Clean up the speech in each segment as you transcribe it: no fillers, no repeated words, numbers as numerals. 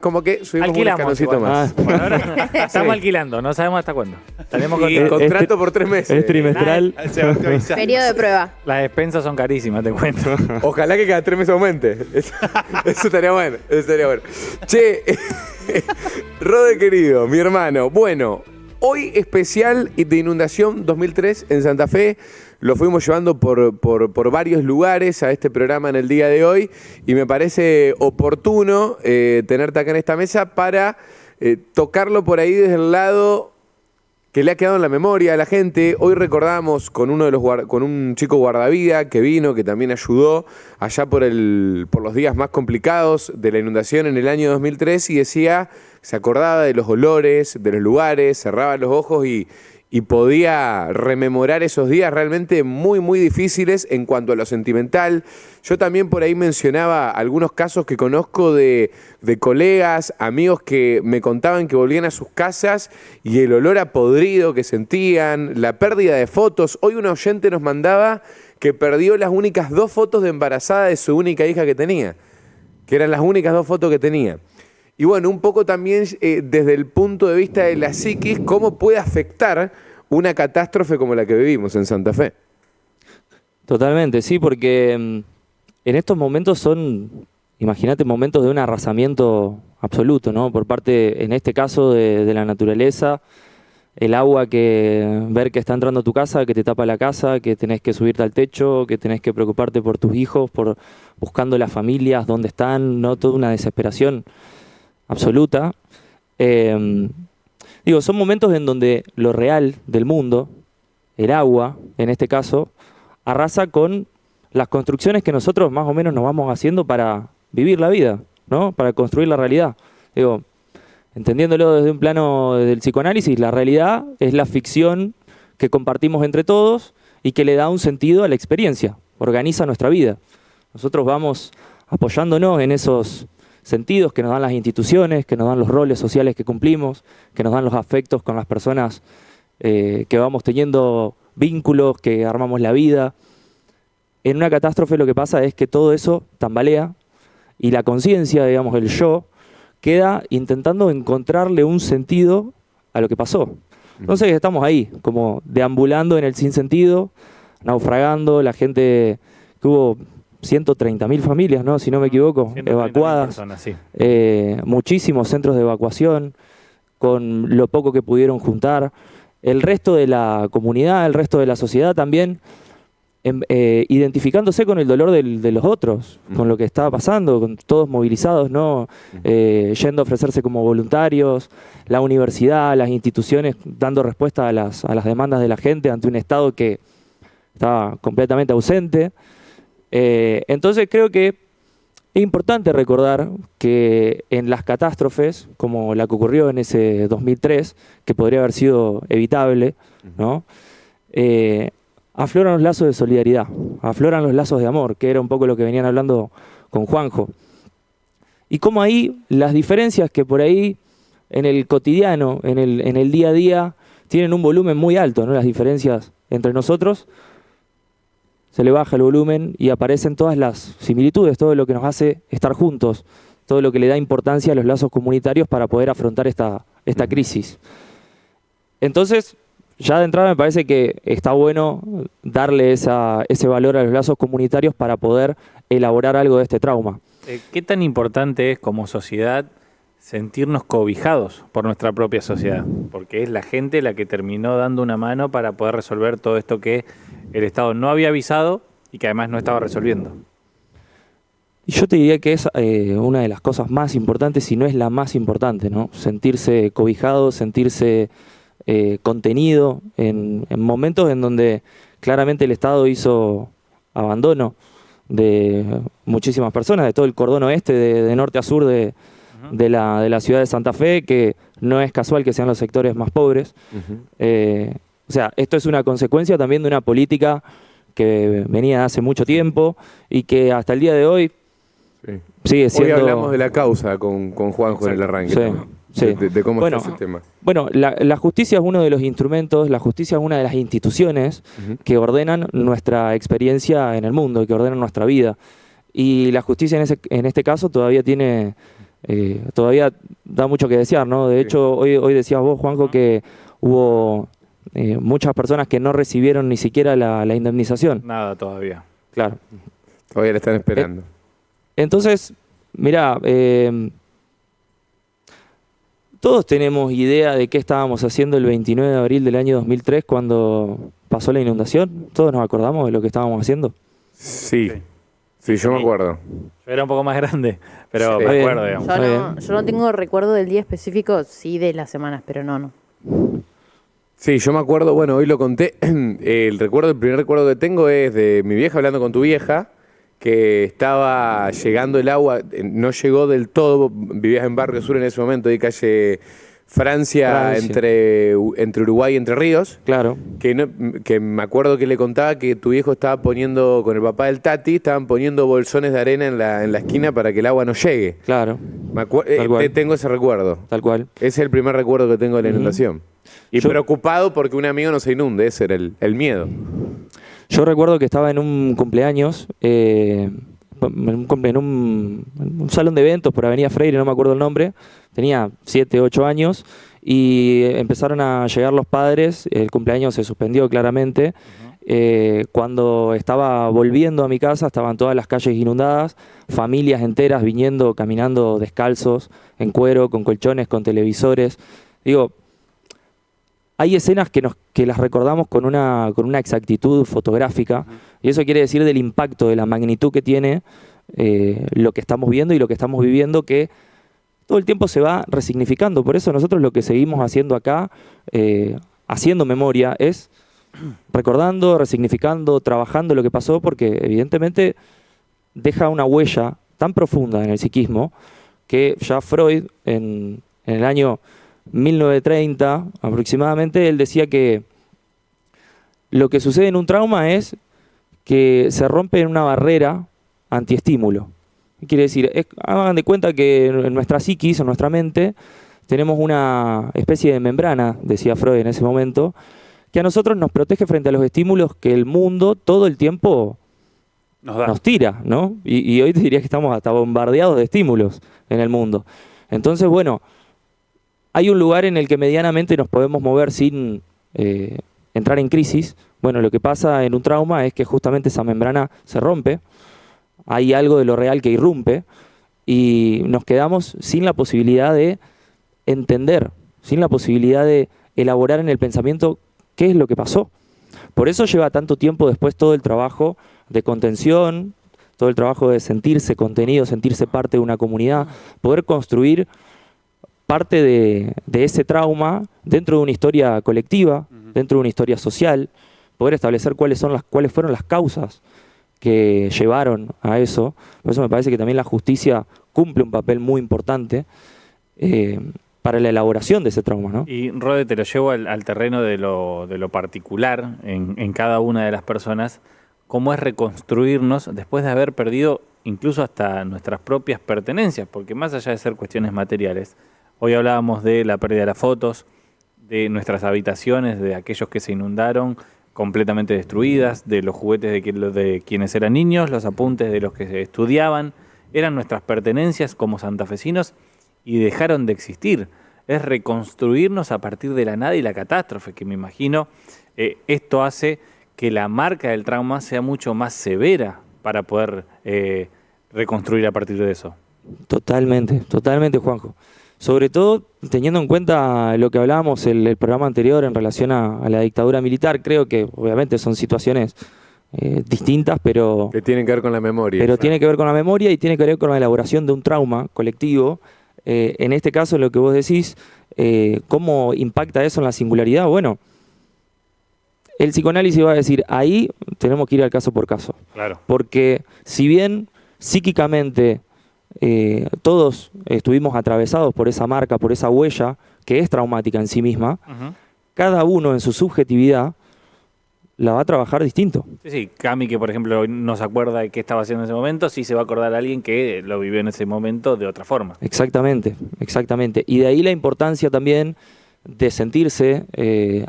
Como que subimos Alquilamos un escaloncito más. Por ahora estamos alquilando, no sabemos hasta cuándo. Tenemos Contrato por 3 meses. Es trimestral. Periodo de prueba. Las despensas son carísimas, te cuento. Ojalá que cada 3 meses aumente. Eso estaría bueno. Eso estaría bueno. Che, Rode querido, mi hermano. Bueno, hoy especial de inundación 2003 en Santa Fe. Lo fuimos llevando por varios lugares a este programa en el día de hoy y me parece oportuno tenerte acá en esta mesa para tocarlo por ahí desde el lado que le ha quedado en la memoria a la gente. Hoy recordamos con un chico guardavida que vino, que también ayudó allá por los días más complicados de la inundación en el año 2003 y decía, se acordaba de los olores, de los lugares, cerraba los ojos y podía rememorar esos días realmente muy, muy difíciles en cuanto a lo sentimental. Yo también por ahí mencionaba algunos casos que conozco de colegas, amigos que me contaban que volvían a sus casas y el olor a podrido que sentían, la pérdida de fotos. Hoy un oyente nos mandaba que perdió las únicas 2 fotos de embarazada de su única hija que tenía, que eran las únicas 2 fotos que tenía. Y bueno, un poco también desde el punto de vista de la psiquis, ¿cómo puede afectar una catástrofe como la que vivimos en Santa Fe? Totalmente, sí, porque en estos momentos son, imagínate, momentos de un arrasamiento absoluto, ¿no? Por parte, en este caso, de la naturaleza, el agua ver que está entrando a tu casa, que te tapa la casa, que tenés que subirte al techo, que tenés que preocuparte por tus hijos, por buscando las familias, dónde están, ¿no? Toda una desesperación absoluta. Son momentos en donde lo real del mundo, el agua, en este caso, arrasa con las construcciones que nosotros más o menos nos vamos haciendo para vivir la vida, ¿no? Para construir la realidad. Entendiéndolo desde un plano del psicoanálisis, la realidad es la ficción que compartimos entre todos y que le da un sentido a la experiencia, organiza nuestra vida. Nosotros vamos apoyándonos en esos sentidos que nos dan las instituciones, que nos dan los roles sociales que cumplimos, que nos dan los afectos con las personas que vamos teniendo vínculos, que armamos la vida. En una catástrofe lo que pasa es que todo eso tambalea y la conciencia, digamos, el yo, queda intentando encontrarle un sentido a lo que pasó. Entonces estamos ahí, como deambulando en el sinsentido, naufragando, la gente que hubo 130.000 familias, ¿no? Si no me equivoco, evacuadas, personas, sí. Muchísimos centros de evacuación, con lo poco que pudieron juntar. El resto de la comunidad, el resto de la sociedad también, identificándose con el dolor de los otros, con lo que estaba pasando, con todos movilizados, ¿no? Yendo a ofrecerse como voluntarios, la universidad, las instituciones dando respuesta a las demandas de la gente ante un Estado que estaba completamente ausente. Entonces creo que es importante recordar que en las catástrofes, como la que ocurrió en ese 2003, que podría haber sido evitable, ¿no? Afloran los lazos de solidaridad, afloran los lazos de amor, que era un poco lo que venían hablando con Juanjo. Y como ahí las diferencias que por ahí en el cotidiano, en el día a día, tienen un volumen muy alto, ¿no? Las diferencias entre nosotros, se le baja el volumen y aparecen todas las similitudes, todo lo que nos hace estar juntos, todo lo que le da importancia a los lazos comunitarios para poder afrontar esta crisis. Entonces, ya de entrada me parece que está bueno darle ese valor a los lazos comunitarios para poder elaborar algo de este trauma. ¿Qué tan importante es como sociedad sentirnos cobijados por nuestra propia sociedad? Porque es la gente la que terminó dando una mano para poder resolver todo esto que el Estado no había avisado y que además no estaba resolviendo. Y yo te diría que es una de las cosas más importantes, si no es la más importante, ¿no? Sentirse cobijado, sentirse contenido en momentos en donde claramente el Estado hizo abandono de muchísimas personas, de todo el cordón oeste, de norte a sur de la ciudad de Santa Fe, que no es casual que sean los sectores más pobres. Esto es una consecuencia también de una política que venía hace mucho tiempo y que hasta el día de hoy sigue siendo... Hoy hablamos de la causa con Juanjo en el arranque. Sí. De cómo está ese tema. Bueno, la justicia es uno de los instrumentos, la justicia es una de las instituciones que ordenan nuestra experiencia en el mundo, que ordenan nuestra vida. Y la justicia en este caso todavía tiene todavía da mucho que desear, ¿no? De hecho, hoy decías vos, Juanjo, que hubo muchas personas que no recibieron ni siquiera la indemnización. Nada todavía. Claro. Todavía la están esperando. Entonces, mirá, todos tenemos idea de qué estábamos haciendo el 29 de abril del año 2003 cuando pasó la inundación. ¿Todos nos acordamos de lo que estábamos haciendo? Sí. Sí, yo me acuerdo. Yo era un poco más grande, pero Sí. me acuerdo, digamos. Yo no tengo recuerdo del día específico, sí de las semanas, pero no. Sí, yo me acuerdo, bueno, hoy lo conté. El primer recuerdo que tengo es de mi vieja hablando con tu vieja, que estaba llegando el agua, no llegó del todo, vivías en Barrio Sur en ese momento, de calle Francia. Entre Uruguay y Entre Ríos. Claro. Que me acuerdo que le contaba que tu viejo estaba poniendo, con el papá del Tati, estaban poniendo bolsones de arena en la esquina para que el agua no llegue. Claro. Tengo ese recuerdo. Tal cual. Ese es el primer recuerdo que tengo de la inundación. Y preocupado porque un amigo no se inunde, ese era el miedo. Yo recuerdo que estaba en un cumpleaños, en un salón de eventos por Avenida Freire, no me acuerdo el nombre, tenía 7, 8 años, y empezaron a llegar los padres, el cumpleaños se suspendió claramente. Cuando estaba volviendo a mi casa estaban todas las calles inundadas, familias enteras viniendo, caminando descalzos, en cuero, con colchones, con televisores. Digo, hay escenas que las recordamos con una exactitud fotográfica, y eso quiere decir del impacto, de la magnitud que tiene lo que estamos viendo y lo que estamos viviendo, que todo el tiempo se va resignificando. Por eso nosotros lo que seguimos haciendo acá, haciendo memoria, es recordando, resignificando, trabajando lo que pasó, porque evidentemente deja una huella tan profunda en el psiquismo que ya Freud, en el año 1930 aproximadamente, él decía que lo que sucede en un trauma es que se rompe una barrera antiestímulo. ¿Qué quiere decir? Hagan de cuenta que en nuestra psiquis, en nuestra mente, tenemos una especie de membrana, decía Freud en ese momento, que a nosotros nos protege frente a los estímulos que el mundo todo el tiempo nos tira, ¿no? Y hoy te diría que estamos hasta bombardeados de estímulos en el mundo. Entonces, bueno, hay un lugar en el que medianamente nos podemos mover sin entrar en crisis. Bueno, lo que pasa en un trauma es que justamente esa membrana se rompe, hay algo de lo real que irrumpe y nos quedamos sin la posibilidad de entender, sin la posibilidad de elaborar en el pensamiento qué es lo que pasó. Por eso lleva tanto tiempo después todo el trabajo de contención, todo el trabajo de sentirse contenido, sentirse parte de una comunidad, poder construir parte de ese trauma dentro de una historia colectiva, dentro de una historia social, poder establecer cuáles fueron las causas que llevaron a eso. Por eso me parece que también la justicia cumple un papel muy importante para la elaboración de ese trauma, ¿no? Y Rode, te lo llevo al terreno de lo particular en cada una de las personas, cómo es reconstruirnos después de haber perdido incluso hasta nuestras propias pertenencias, porque más allá de ser cuestiones materiales, hoy hablábamos de la pérdida de las fotos, de nuestras habitaciones, de aquellos que se inundaron completamente destruidas, de los juguetes de quienes eran niños, los apuntes de los que se estudiaban, eran nuestras pertenencias como santafesinos y dejaron de existir. Es reconstruirnos a partir de la nada y la catástrofe, que me imagino esto hace que la marca del trauma sea mucho más severa para poder reconstruir a partir de eso. Totalmente, totalmente, Juanjo. Sobre todo teniendo en cuenta lo que hablábamos el programa anterior en relación a la dictadura militar. Creo que obviamente son situaciones distintas, pero que tienen que ver con la memoria. Pero tiene que ver con la memoria y tiene que ver con la elaboración de un trauma colectivo. En este caso, lo que vos decís, ¿cómo impacta eso en la singularidad? Bueno, el psicoanálisis va a decir, ahí tenemos que ir al caso por caso. Claro. Porque si bien psíquicamente todos estuvimos atravesados por esa marca, por esa huella, que es traumática en sí misma, cada uno en su subjetividad la va a trabajar distinto. Sí, Cami, que por ejemplo no se acuerda de qué estaba haciendo en ese momento, sí se va a acordar a alguien que lo vivió en ese momento de otra forma. Exactamente, exactamente. Y de ahí la importancia también de sentirse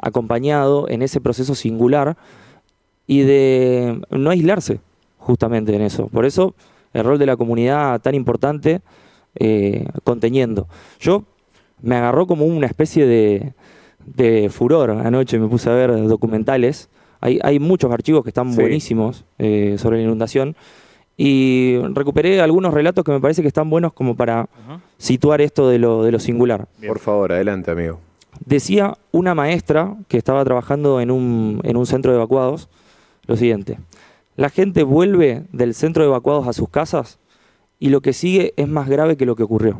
acompañado en ese proceso singular y de no aislarse justamente en eso. Por eso el rol de la comunidad tan importante conteniendo. Yo me agarró como una especie de furor anoche, me puse a ver documentales. Hay muchos archivos que están Sí. buenísimos sobre la inundación. Y recuperé algunos relatos que me parece que están buenos como para situar esto de lo singular. Por favor, adelante, amigo. Decía una maestra que estaba trabajando en un centro de evacuados lo siguiente: la gente vuelve del centro de evacuados a sus casas y lo que sigue es más grave que lo que ocurrió.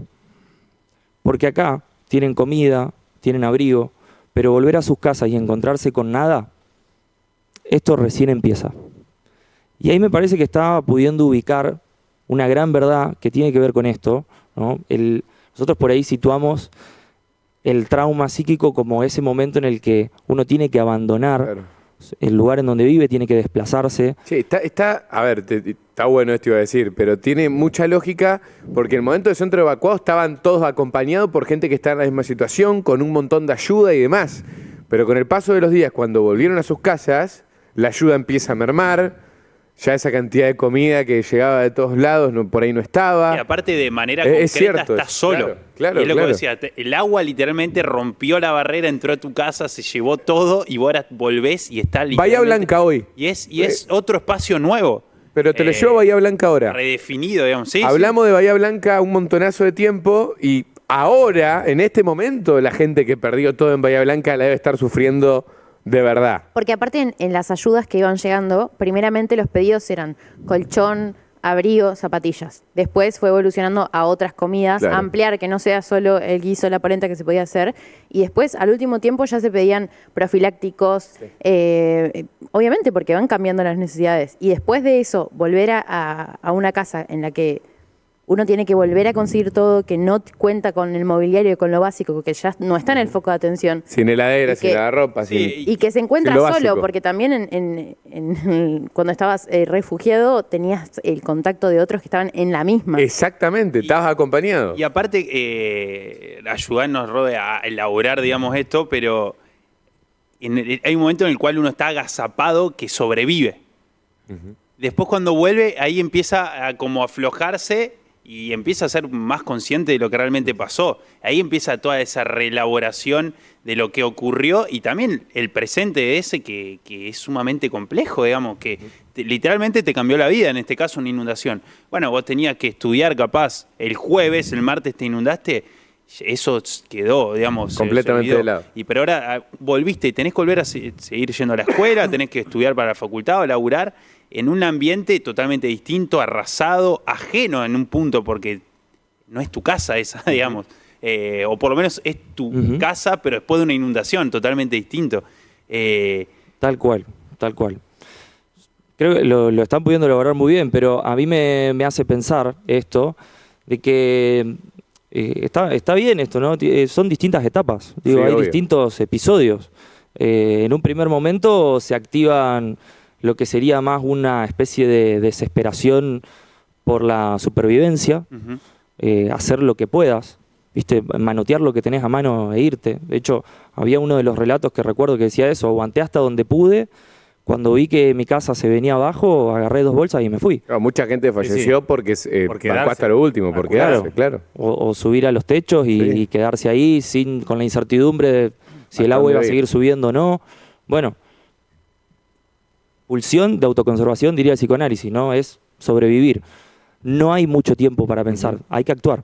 Porque acá tienen comida, tienen abrigo, pero volver a sus casas y encontrarse con nada, esto recién empieza. Y ahí me parece que estaba pudiendo ubicar una gran verdad que tiene que ver con esto, ¿no? Nosotros por ahí situamos el trauma psíquico como ese momento en el que uno tiene que abandonar Claro. el lugar en donde vive, tiene que desplazarse. Sí, a ver, está bueno esto iba a decir, pero tiene mucha lógica porque en el momento del centro evacuado estaban todos acompañados por gente que está en la misma situación, con un montón de ayuda y demás. Pero con el paso de los días, cuando volvieron a sus casas, la ayuda empieza a mermar, ya esa cantidad de comida que llegaba de todos lados por ahí no estaba. Y aparte de manera Es concreta cierto, estás solo. claro, y es lo que claro. decía, el agua literalmente rompió la barrera, entró a tu casa, se llevó todo y vos ahora volvés y está Bahía literalmente... Blanca hoy. Y es otro espacio nuevo. Pero te lo llevo a Bahía Blanca ahora. Redefinido, digamos. Sí, Hablamos de Bahía Blanca un montonazo de tiempo y ahora, en este momento, la gente que perdió todo en Bahía Blanca la debe estar sufriendo de verdad. Porque aparte en las ayudas que iban llegando, primeramente los pedidos eran colchón, abrigo, zapatillas. Después fue evolucionando a otras comidas, Claro. a ampliar que no sea solo el guiso, la polenta que se podía hacer. Y después, al último tiempo, ya se pedían profilácticos, obviamente porque van cambiando las necesidades. Y después de eso, volver a una casa en la que uno tiene que volver a conseguir todo, que no cuenta con el mobiliario, con lo básico, que ya no está en el foco de atención. Sin heladera, Y sin que- lavarropa, Sí, sin... Y que se encuentra Sí, lo solo, básico. porque también cuando estabas refugiado tenías el contacto de otros que estaban en la misma. Exactamente, estabas acompañado. Y aparte, ayudarnos, Rode, a elaborar, digamos, esto, pero hay un momento en el cual uno está agazapado que sobrevive. Después cuando vuelve, ahí empieza a como aflojarse y empieza a ser más consciente de lo que realmente pasó. Ahí empieza toda esa reelaboración de lo que ocurrió y también el presente de ese que es sumamente complejo, digamos, que literalmente te cambió la vida, en este caso una inundación. Bueno, vos tenías que estudiar capaz el jueves, el martes te inundaste, eso quedó, digamos, se Completamente olvidó. de lado. Y pero ahora volviste y tenés que volver a seguir yendo a la escuela, tenés que estudiar para la facultad o laburar en un ambiente totalmente distinto, arrasado, ajeno en un punto, porque no es tu casa esa, digamos. O por lo menos es tu casa, pero después de una inundación, totalmente distinto. Tal cual, tal cual. Creo que lo están pudiendo lograr muy bien, pero a mí me hace pensar esto, de que está bien esto, ¿no? Son distintas etapas, digo, Sí, hay obvio. distintos episodios. En un primer momento se activan lo que sería más una especie de desesperación por la supervivencia, Ujú. hacer lo que puedas, ¿viste? Manotear lo que tenés a mano e irte. De hecho, había uno de los relatos que recuerdo que decía eso: aguanté hasta donde pude, cuando vi que mi casa se venía abajo, agarré 2 bolsas y me fui. Claro, mucha gente falleció porque Por bancó quedarse. hasta lo último, por Claro. quedarse, claro. O subir a los techos Sí. y quedarse ahí con la incertidumbre de si el Hasta agua dónde iba a ir. seguir subiendo o no. Bueno, pulsión de autoconservación, diría el psicoanálisis, ¿no? Es sobrevivir. No hay mucho tiempo para pensar, hay que actuar.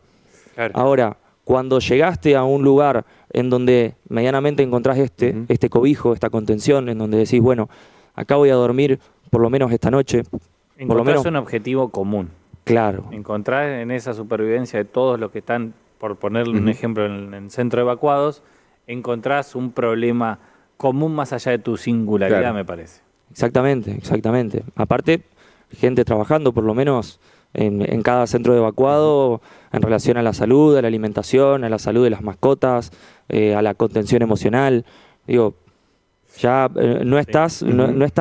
Claro. Ahora, cuando llegaste a un lugar en donde medianamente encontrás este cobijo, esta contención, en donde decís, bueno, acá voy a dormir por lo menos esta noche, por lo Encontrás menos, un objetivo común. claro, Encontrás en esa supervivencia de todos los que están, por ponerle un ejemplo, en el centro de evacuados, encontrás un problema común más allá de tu singularidad, Claro. me parece. exactamente, exactamente. Aparte, gente trabajando por lo menos en cada centro de evacuado en relación a la salud, a la alimentación, a la salud de las mascotas, a la contención emocional. Digo, ya no estás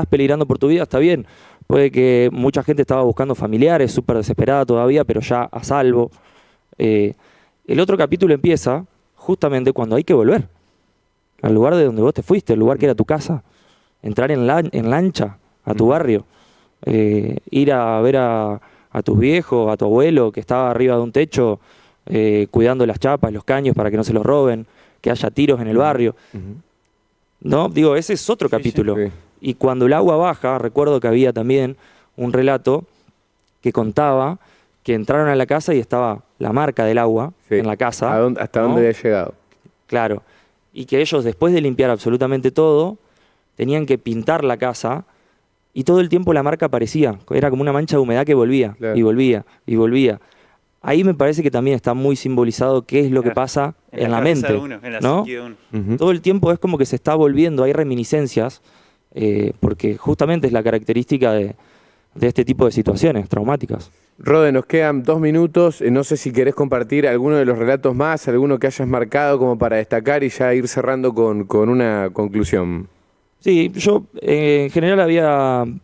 peligrando por tu vida, está bien. Puede que mucha gente estaba buscando familiares, súper desesperada todavía, pero ya a salvo. El otro capítulo empieza justamente cuando hay que volver al lugar de donde vos te fuiste, el lugar que era tu casa. Entrar en lancha a tu barrio, ir a ver a tus viejos, a tu abuelo que estaba arriba de un techo cuidando las chapas, los caños para que no se los roben, que haya tiros en el barrio. ¿No? Digo, ese es otro capítulo. sí. Y cuando el agua baja, recuerdo que había también un relato que contaba que entraron a la casa y estaba la marca del agua Sí. en la casa. ¿Hasta ¿no? dónde había llegado? Claro. Y que ellos, después de limpiar absolutamente todo, tenían que pintar la casa y todo el tiempo la marca aparecía. Era como una mancha de humedad que volvía, Claro. y volvía, y volvía. Ahí me parece que también está muy simbolizado qué es lo que pasa en la cabeza mente. de uno, en la ¿no? psique de uno. Ujú. Todo el tiempo es como que se está volviendo, hay reminiscencias, porque justamente es la característica de este tipo de situaciones traumáticas. Rode, nos quedan 2 minutos. No sé si querés compartir alguno de los relatos más, alguno que hayas marcado como para destacar y ya ir cerrando con una conclusión. Sí, yo en general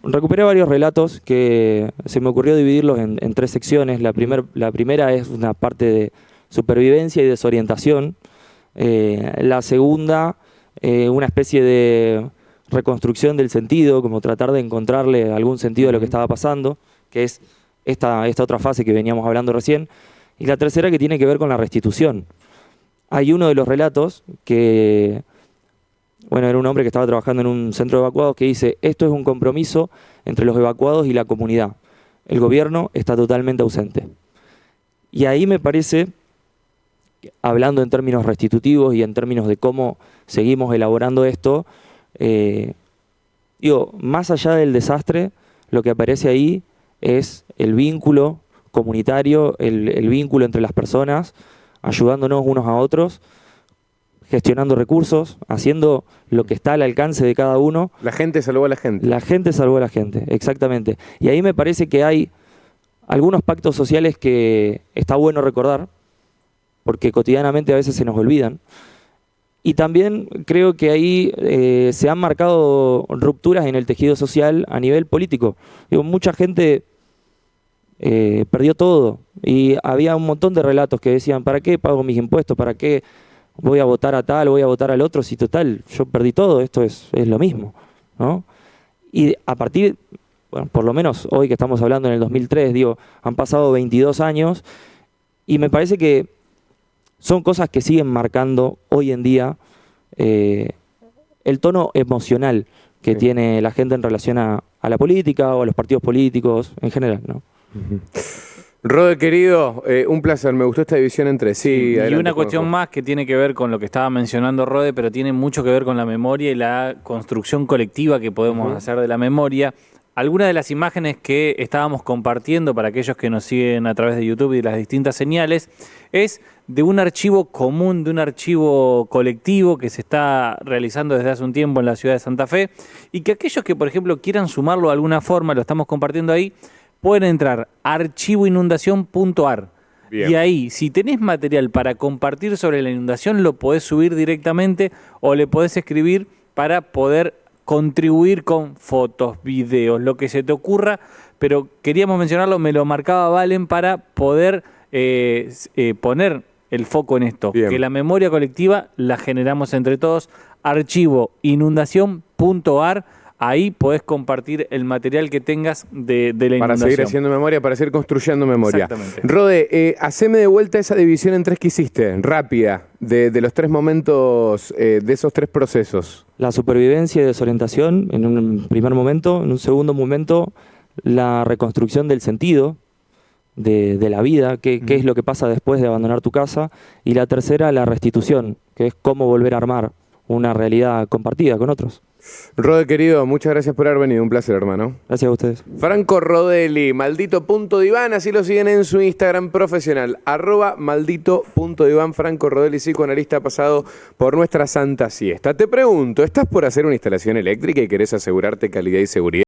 recuperé varios relatos que se me ocurrió dividirlos en 3 secciones. La primera es una parte de supervivencia y desorientación. La segunda, una especie de reconstrucción del sentido, como tratar de encontrarle algún sentido a lo que estaba pasando, que es esta otra fase que veníamos hablando recién. Y la tercera, que tiene que ver con la restitución. Hay uno de los relatos que, bueno, era un hombre que estaba trabajando en un centro de evacuados que dice: esto es un compromiso entre los evacuados y la comunidad. El gobierno está totalmente ausente. Y ahí me parece, hablando en términos restitutivos y en términos de cómo seguimos elaborando esto, más allá del desastre, lo que aparece ahí es el vínculo comunitario, el vínculo entre las personas, ayudándonos unos a otros, gestionando recursos, haciendo lo que está al alcance de cada uno. La gente salvó a la gente. La gente salvó a la gente, exactamente. Y ahí me parece que hay algunos pactos sociales que está bueno recordar, porque cotidianamente a veces se nos olvidan. Y también creo que ahí se han marcado rupturas en el tejido social a nivel político. Digo, mucha gente perdió todo y había un montón de relatos que decían: ¿para qué pago mis impuestos? ¿Para qué voy a votar a tal, voy a votar al otro? Si total, yo perdí todo, esto es lo mismo, ¿no? Y a partir, bueno, por lo menos hoy que estamos hablando en el 2003, digo, han pasado 22 años y me parece que son cosas que siguen marcando hoy en día el tono emocional que Sí. tiene la gente en relación a la política o a los partidos políticos en general, ¿no? Rode, querido, un placer. Me gustó esta división entre sí. Y Adelante, una cuestión Juanjo. más que tiene que ver con lo que estaba mencionando Rode, pero tiene mucho que ver con la memoria y la construcción colectiva que podemos hacer de la memoria. Algunas de las imágenes que estábamos compartiendo para aquellos que nos siguen a través de YouTube y de las distintas señales es de un archivo común, de un archivo colectivo que se está realizando desde hace un tiempo en la ciudad de Santa Fe y que aquellos que, por ejemplo, quieran sumarlo de alguna forma, lo estamos compartiendo ahí, pueden entrar a archivoinundación.ar. Bien. Y ahí, si tenés material para compartir sobre la inundación, lo podés subir directamente o le podés escribir para poder contribuir con fotos, videos, lo que se te ocurra, pero queríamos mencionarlo, me lo marcaba Valen para poder poner el foco en esto, Bien. que la memoria colectiva la generamos entre todos. Archivoinundación.ar, ahí podés compartir el material que tengas de la Para inundación. seguir haciendo memoria, para seguir construyendo memoria. Exactamente. Rode, haceme de vuelta esa división en 3 que hiciste, rápida, de los 3 momentos, de esos 3 procesos. La supervivencia y desorientación en un primer momento. En un segundo momento, la reconstrucción del sentido de la vida, qué es lo que pasa después de abandonar tu casa. Y la tercera, la restitución, que es cómo volver a armar una realidad compartida con otros. Rode, querido, muchas gracias por haber venido. Un placer, hermano. Gracias a ustedes. Franco Rodelli, maldito.diván, así lo siguen en su Instagram profesional, @maldito.diván. Franco Rodelli, psicoanalista pasado por nuestra santa siesta. Te pregunto, ¿estás por hacer una instalación eléctrica y querés asegurarte calidad y seguridad?